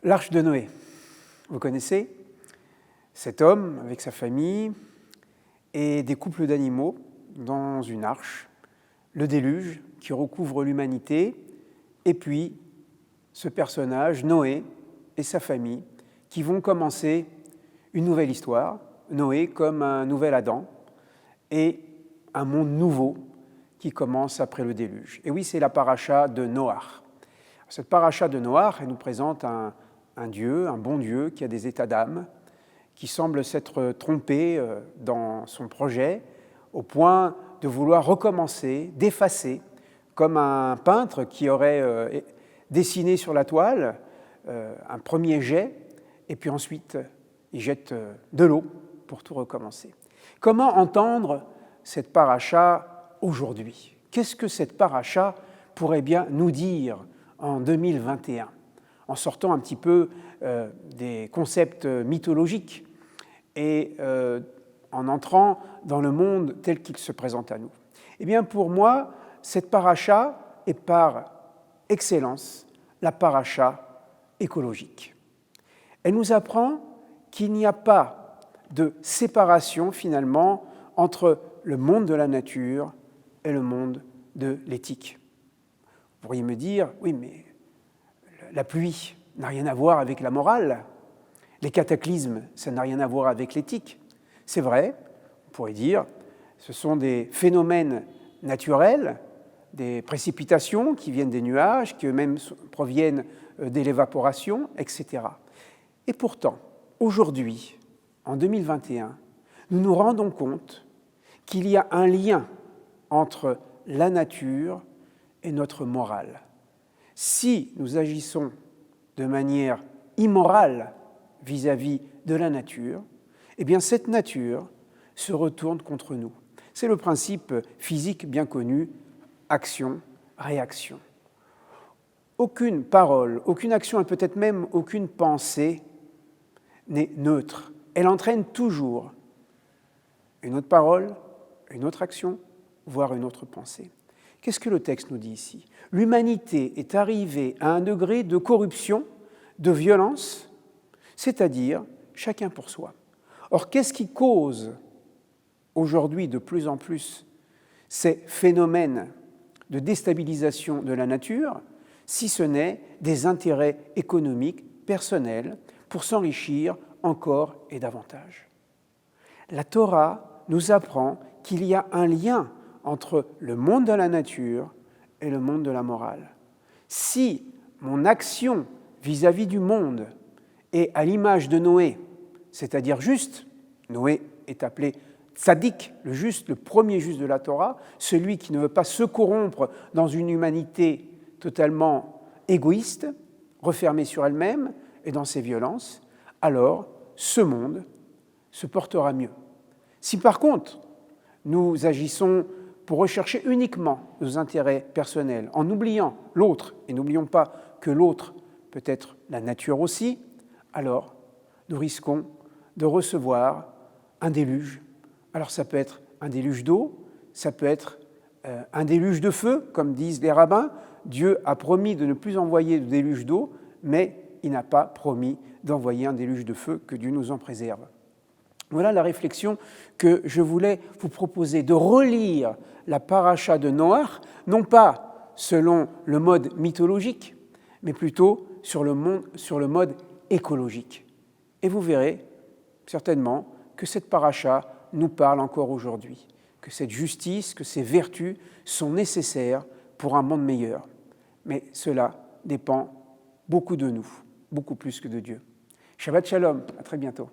L'arche de Noé, vous connaissez cet homme avec sa famille et des couples d'animaux dans une arche, le déluge qui recouvre l'humanité, et puis ce personnage, Noé, et sa famille, qui vont commencer une nouvelle histoire, Noé comme un nouvel Adam, et un monde nouveau qui commence après le déluge. Et oui, c'est la paracha de Noach. Cette paracha de Noach, elle nous présente un Dieu, un bon Dieu qui a des états d'âme, qui semble s'être trompé dans son projet au point de vouloir recommencer, d'effacer, comme un peintre qui aurait dessiné sur la toile un premier jet, et puis ensuite il jette de l'eau pour tout recommencer. Comment entendre cette paracha aujourd'hui? Qu'est-ce que cette paracha pourrait bien nous dire en 2021, en sortant un petit peu des concepts mythologiques et en entrant dans le monde tel qu'il se présente à nous? Eh bien, pour moi, cette paracha est par excellence la paracha écologique. Elle nous apprend qu'il n'y a pas de séparation finalement entre le monde de la nature et le monde de l'éthique. Vous pourriez me dire, oui, mais la pluie n'a rien à voir avec la morale, les cataclysmes, ça n'a rien à voir avec l'éthique. C'est vrai, on pourrait dire, ce sont des phénomènes naturels, des précipitations qui viennent des nuages, qui eux-mêmes proviennent de l'évaporation, etc. Et pourtant, aujourd'hui, en 2021, nous nous rendons compte qu'il y a un lien entre la nature et notre morale. Si nous agissons de manière immorale vis-à-vis de la nature, eh bien cette nature se retourne contre nous. C'est le principe physique bien connu, action-réaction. Aucune parole, aucune action et peut-être même aucune pensée n'est neutre. Elle entraîne toujours une autre parole, une autre action, voire une autre pensée. Qu'est-ce que le texte nous dit ici? L'humanité est arrivée à un degré de corruption, de violence, c'est-à-dire chacun pour soi. Or, qu'est-ce qui cause aujourd'hui de plus en plus ces phénomènes de déstabilisation de la nature, si ce n'est des intérêts économiques personnels pour s'enrichir encore et davantage? La Torah nous apprend qu'il y a un lien entre le monde de la nature et le monde de la morale. Si mon action vis-à-vis du monde est à l'image de Noé, c'est-à-dire juste, Noé est appelé Tzadik, le juste, le premier juste de la Torah, celui qui ne veut pas se corrompre dans une humanité totalement égoïste, refermée sur elle-même et dans ses violences, alors ce monde se portera mieux. Si par contre, nous agissons pour rechercher uniquement nos intérêts personnels, en oubliant l'autre, et n'oublions pas que l'autre peut être la nature aussi, alors nous risquons de recevoir un déluge. Alors ça peut être un déluge d'eau, ça peut être un déluge de feu, comme disent les rabbins. Dieu a promis de ne plus envoyer de déluge d'eau, mais il n'a pas promis d'envoyer un déluge de feu, que Dieu nous en préserve. Voilà la réflexion que je voulais vous proposer, de relire la paracha de Noach, non pas selon le mode mythologique, mais plutôt sur le mode écologique. Et vous verrez certainement que cette paracha nous parle encore aujourd'hui, que cette justice, que ces vertus sont nécessaires pour un monde meilleur. Mais cela dépend beaucoup de nous, beaucoup plus que de Dieu. Shabbat Shalom, à très bientôt.